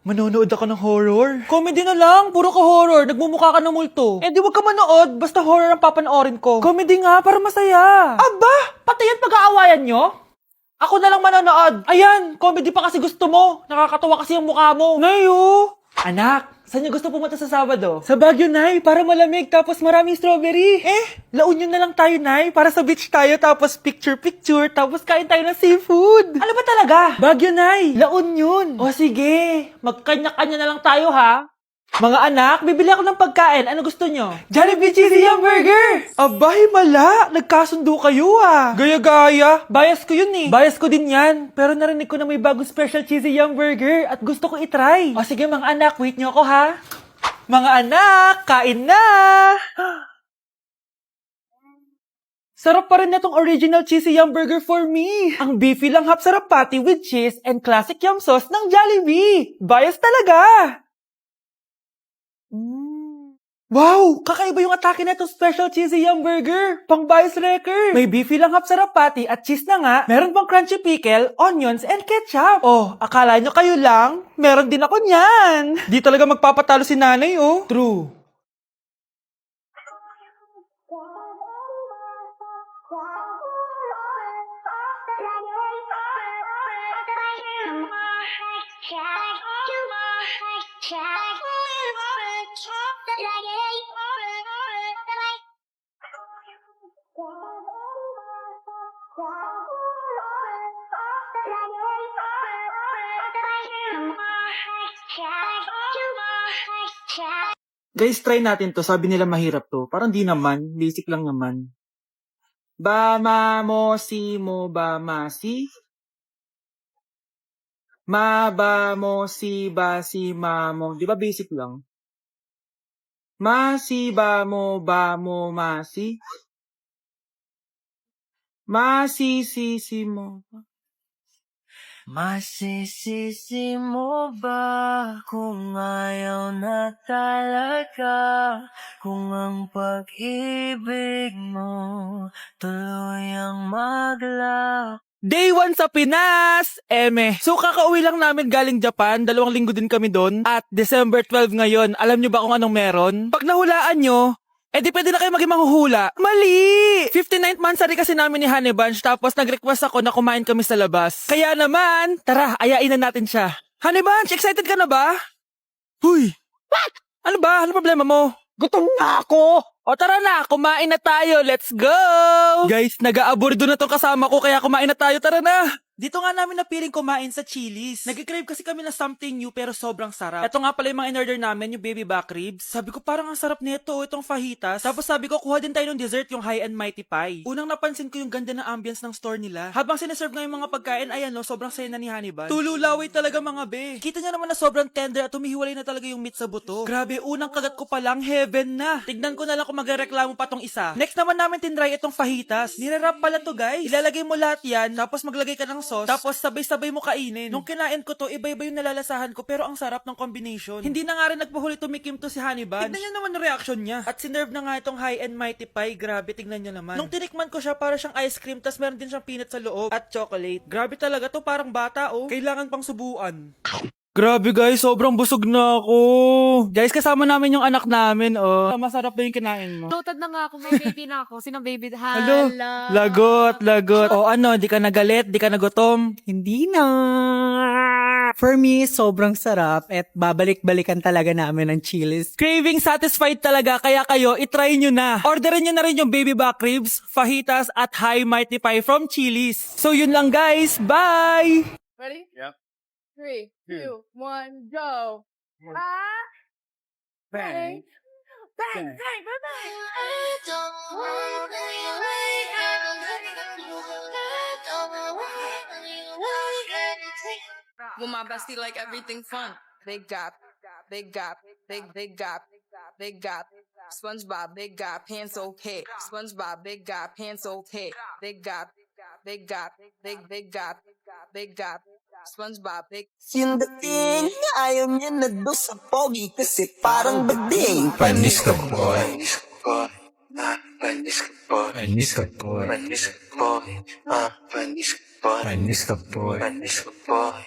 Manonood ako ng horror. Comedy na lang, puro ka horror, nagmumukha ka ng multo. Eh di wag ka manood, basta horror ang papanoorin ko. Comedy nga, para masaya. Aba, pati yan pag-aawayan nyo? Ako na lang manonood. Ayan, comedy pa kasi gusto mo. Nakakatawa kasi yung mukha mo. Nayo! Anak, saan niyo gusto pumunta sa Sabado? Sa Baguio, Nay, para malamig tapos maraming strawberry. La Union na lang tayo, Nay, para sa beach tayo tapos picture-picture tapos kain tayo ng seafood. Ano ba talaga? Baguio, Nay, La Union. O sige, magkanya-kanya na lang tayo, ha? Mga anak, bibili ako ng pagkain. Ano gusto nyo? Jollibee Cheesy Yum Burger! Abay, mala! Nagkasundo kayo ah! Gaya-gaya! Bias ko yun eh! Bias ko din yan! Pero narinig ko na may bagong special Cheesy Yum Burger at gusto ko itry. O sige mga anak, wait nyo ako ha! Mga anak, kain na! Sarap pa rin na tong original Cheesy Yum Burger for me! Ang beefy lang hap sarap patty with cheese and classic yum sauce ng Jollibee! Bias talaga! Wow! Kakaiba yung atake na itong special cheesy yum burger. Pang bias wrecker. May beefy lang hap sarap patty at cheese na nga. Meron pang crunchy pickle, onions, and ketchup. Oh, akala nyo kayo lang? Meron din ako niyan. Di talaga magpapatalo si nanay, oh. True. Guys, try natin to. Sabi nila mahirap to. Parang di naman. Basic lang naman. Ba, ma, mo, si, mo, ba, ma, si. Ma, ba, mo, si, ba, si, ma, mo. Di ba basic lang? Ma, si, ba, mo, ma, si. Ma, si, mo. Masisisi mo ba kung ayaw na talaga? Kung ang pag-ibig mo tuluyang maglak? Day 1 sa Pinas! So kakauwi lang namin galing Japan, 2 linggo din kami doon. At December 12 ngayon, alam nyo ba kung anong meron? Pag nahulaan nyo, di pwede na kayo maging manghuhula. Mali! 59th monthsary kasi namin ni Honey Bunch, tapos nag-request ako na kumain kami sa labas. Kaya naman, tara, ayain na natin siya. Honey Bunch, excited ka na ba? Huy! What? Ano ba? Ano problema mo? Gutom na ako! O tara na, kumain na tayo, let's go! Guys, nag-aabordo na tong kasama ko, kaya kumain na tayo, tara na! Dito nga namin napiling kumain sa Chili's. Nag-crave kasi kami na something new pero sobrang sarap. Ito nga pala yung mga in-order namin, yung baby back ribs. Sabi ko parang ang sarap nito, itong fajitas. Tapos sabi ko kuha din tayo ng dessert, yung high and mighty pie. Unang napansin ko yung ganda ng ambience ng store nila. Habang sineserve nga yung mga pagkain, ayan no, sobrang saya na ni Honey Bun. Tululaway talaga mga be. Kita niya naman na sobrang tender at humihiwalay na talaga yung meat sa buto. Grabe, unang kagat ko pa lang, heaven na. Tignan ko na lang kung magreklamo pa tong isa. Next naman namin tinry itong fajitas. Nirarap pala to guys. Ilalagay mo lahat yan, tapos maglagay ka ng sauce, tapos sabay-sabay mo kainin. Nung kinain ko to, iba-iba yung nalalasahan ko pero ang sarap ng combination. Hindi na nga rin nagpahuli tumikim to si Honey Bun. Tignan niyo naman yung reaction niya. At sinerve na nga itong high and mighty pie. Grabe, tignan niyo naman. Nung tinikman ko siya, para siyang ice cream, tas meron din siyang peanut sa loob at chocolate. Grabe talaga to, parang bata oh. Kailangan pang subuan. Grabe guys, sobrang busog na ako. Guys, kasama namin yung anak namin, oh. Masarap ba yung kinain mo? Loaded na nga ako, may baby na ako. Sinong baby? Hello? Hala. Lagot. O ano, di ka nagalit, di ka nagutom? Hindi na. For me, sobrang sarap at babalik-balikan talaga namin ng Chili's. Craving satisfied talaga, kaya kayo, itry nyo na. Orderin nyo na rin yung baby back ribs, fajitas, at high mighty pie from Chili's. So yun lang guys, bye! Ready? Yep. 3, 2, 1, go. Ah! Bang. Bang, bang, bang, bang. With my bestie like everything fun. Big gap, big gap, big gap, big gap. SpongeBob, big gap, pants okay. SpongeBob, big gap, pants okay. Big gap, big gap, big gap, big gap. SpongeBob, big. Yung dating, ayaw niya na doon sa pogi kasi parang bading. Panis ka boy. Panis ka boy. Panis ka boy. Panis ka boy. Panis ka boy. Panis ka boy. Panis ka boy.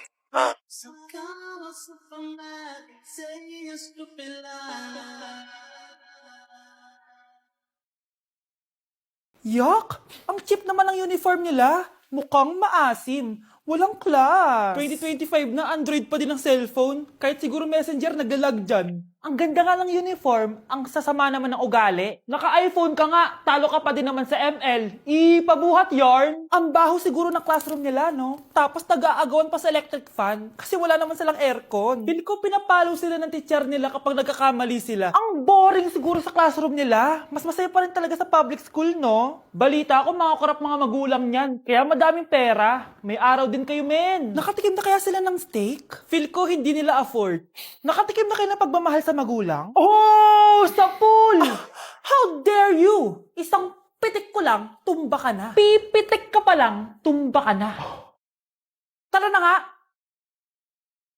Yak! Ang cheap naman ng uniform nila. Mukhang maasim. Walang class. 2025 na Android pa din ang cellphone. Kahit siguro Messenger naglalag dyan. Ang ganda nga ng uniform, ang sasama naman ng ugali. Naka-iPhone ka nga, talo ka pa din naman sa ML. Ipabuhat yarn. Ang baho siguro ng classroom nila, no? Tapos nag-aagawan pa sa electric fan kasi wala naman silang aircon. Feel ko pinapalo sila ng teacher nila kapag nagkakamali sila. Ang boring siguro sa classroom nila. Mas masaya pa rin talaga sa public school, no? Balita ko mga korap mga magulang niyan. Kaya madaming pera. May araw din kayo, men. Nakatikim na kaya sila ng steak? Feel ko hindi nila afford. Nakatikim na kayo ng pagmamahal sa magulang? Oh! Sa pool! How dare you! Isang pitik ko lang, tumba ka na. Pipitik ka pa lang, tumba ka na. Tara na nga!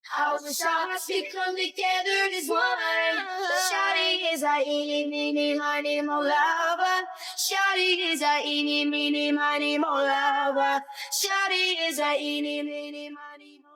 How the stars we come together as one. Shawty is a eeny, meeny, miny, mo lover. Shawty is a eeny, meeny, miny, mo lover. Shawty is a eeny, meeny, miny, mo lover.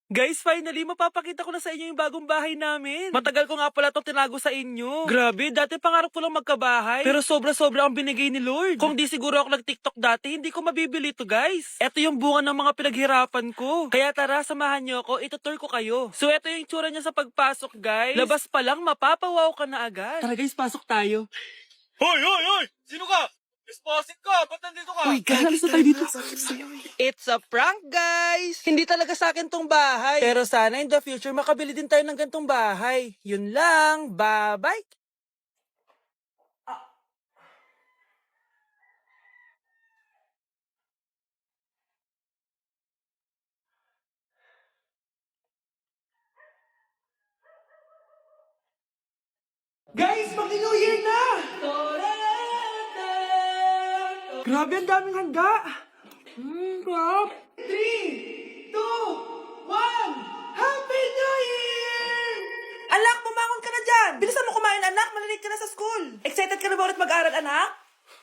Guys, finally, mapapakita ko na sa inyo yung bagong bahay namin. Matagal ko nga pala itong tinago sa inyo. Grabe, dati pangarap ko lang magkabahay. Pero sobra-sobra ang binigay ni Lord. Kung di siguro ako nag-TikTok dati, hindi ko mabibili ito, guys. Ito yung bunga ng mga pinaghirapan ko. Kaya tara, samahan nyo ako, itutur ko kayo. So, ito yung tsura niya sa pagpasok, guys. Labas pa lang, mapapawaw ka na agad. Tara guys, pasok tayo. Hoy, hoy, hoy! Sino ka? Esposit ka! Ba't nandito ka? Uy, gahalis na tayo dito. It's a prank, guys! Hindi talaga sa akin tong bahay. Pero sana in the future, makabili din tayo ng gantong bahay. Yun lang. Bye-bye! Guys, mag-New Year na! Grabe, ang daming handa! Crap! 3, 2, 1, Happy New Year! Anak, bumangon ka na dyan! Bilisan mo kumain, anak! Malilate ka na sa school! Excited ka na ba ulit mag-aral, anak?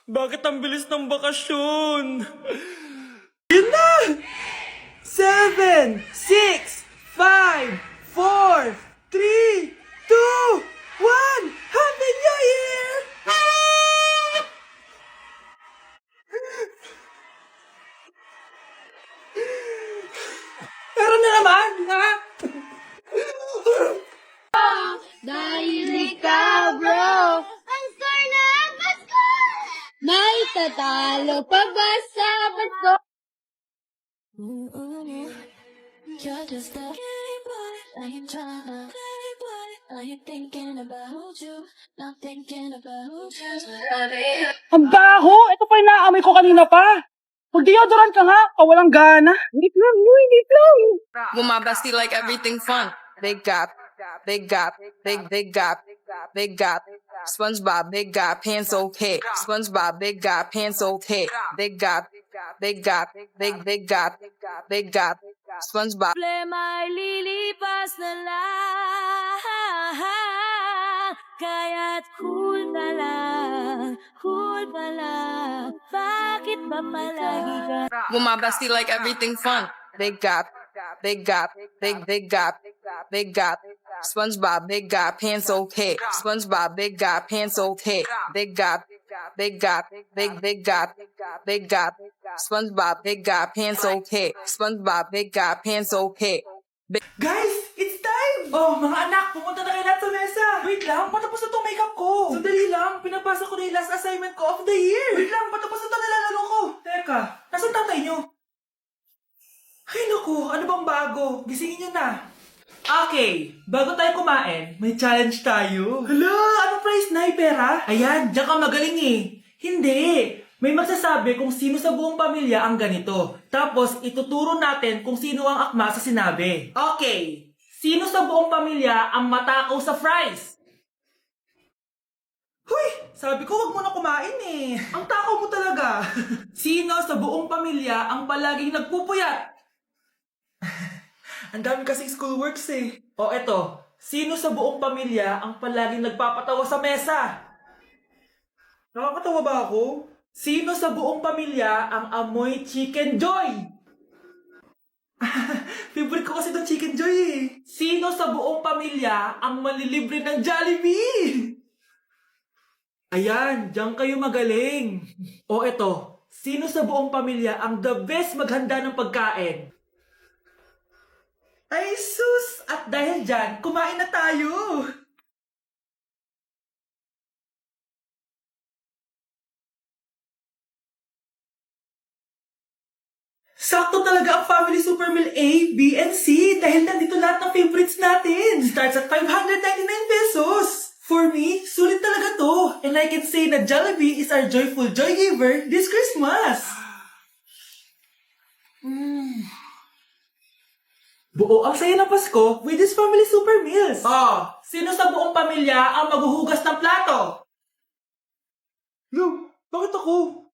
Bakit ang bilis ng bakasyon? Yun na! 7, 6, 5, 4, 3, 2, 1, Happy New Year! Meron na naman, ha? Dahil ikaw, bro, ang score na Pasko! May tatalo pa ba sa Pasko? You're just a pretty boy, I ain't tryna pretty boy, I ain't thinking about you, not thinking about you. Ang baho! Ito pa yung naamoy ko kanina pa! Mag-deodorant ka nga! Kawalang gana! Hindi lang, no, hindi lang! With my bestie, like everything fun. Big gap, big gap, big gap, big gap. SpongeBob, big gap, pants okay. SpongeBob, big gap, pants okay. Big gap, big gap, big gap, big gap. SpongeBob. Problema ay lilipas na lang, kaya't cool na lang, bakit ba palagi ka? With my bestie, like everything fun. Big gap, big gap, big gap, big gap. SpongeBob, big gap, pants okay. SpongeBob, big gap, pants okay. Big gap, big gap, big gap, big gap. SpongeBob, big gap, pants okay. SpongeBob, big gap, pants okay. Guys, it's time! Oh, mga anak, pumunta na kayo lahat sa mesa! Wait lang, patapos na itong makeup ko! Sandali lang, pinapasa ko na yung last assignment ko of the year! Wait lang, patapos na ito nilalaro ko! Teka, nasan tatay nyo? Ay naku, ano bang bago? Gisingin nyo na! Okay, bago tayo kumain, may challenge tayo. Hala, anong prize na? Pera? Ayan, diyan ka magaling eh. Hindi. May magsasabi kung sino sa buong pamilya ang ganito. Tapos, ituturo natin kung sino ang akma sa sinabi. Okay, sino sa buong pamilya ang matakaw sa fries? Huy! Sabi ko, wag mo na kumain eh. Ang takaw mo talaga. Sino sa buong pamilya ang palaging nagpupuyat? Ang dami kasing schoolworks eh. O eto, sino sa buong pamilya ang palaging nagpapatawa sa mesa? Nakakatawa ba ako? Sino sa buong pamilya ang amoy chicken joy? Favorite ko kasi itong Chicken Joy eh. Sino sa buong pamilya ang malilibre ng Jollibee? Ayan, diyan kayo magaling. O eto, sino sa buong pamilya ang the best maghanda ng pagkain? Ay sus! At dahil dyan, kumain na tayo! Sakto talaga ang Family Super Meal A, B, and C dahil nandito lahat ng favorites natin. Starts at 599 pesos. For me, sulit talaga to. And I can say na Jollibee is our joyful joy giver this Christmas. Buo ang saya ng Pasko with this Family Super Meals. Sino sa buong pamilya ang maghuhugas ng plato? No, bakit ako?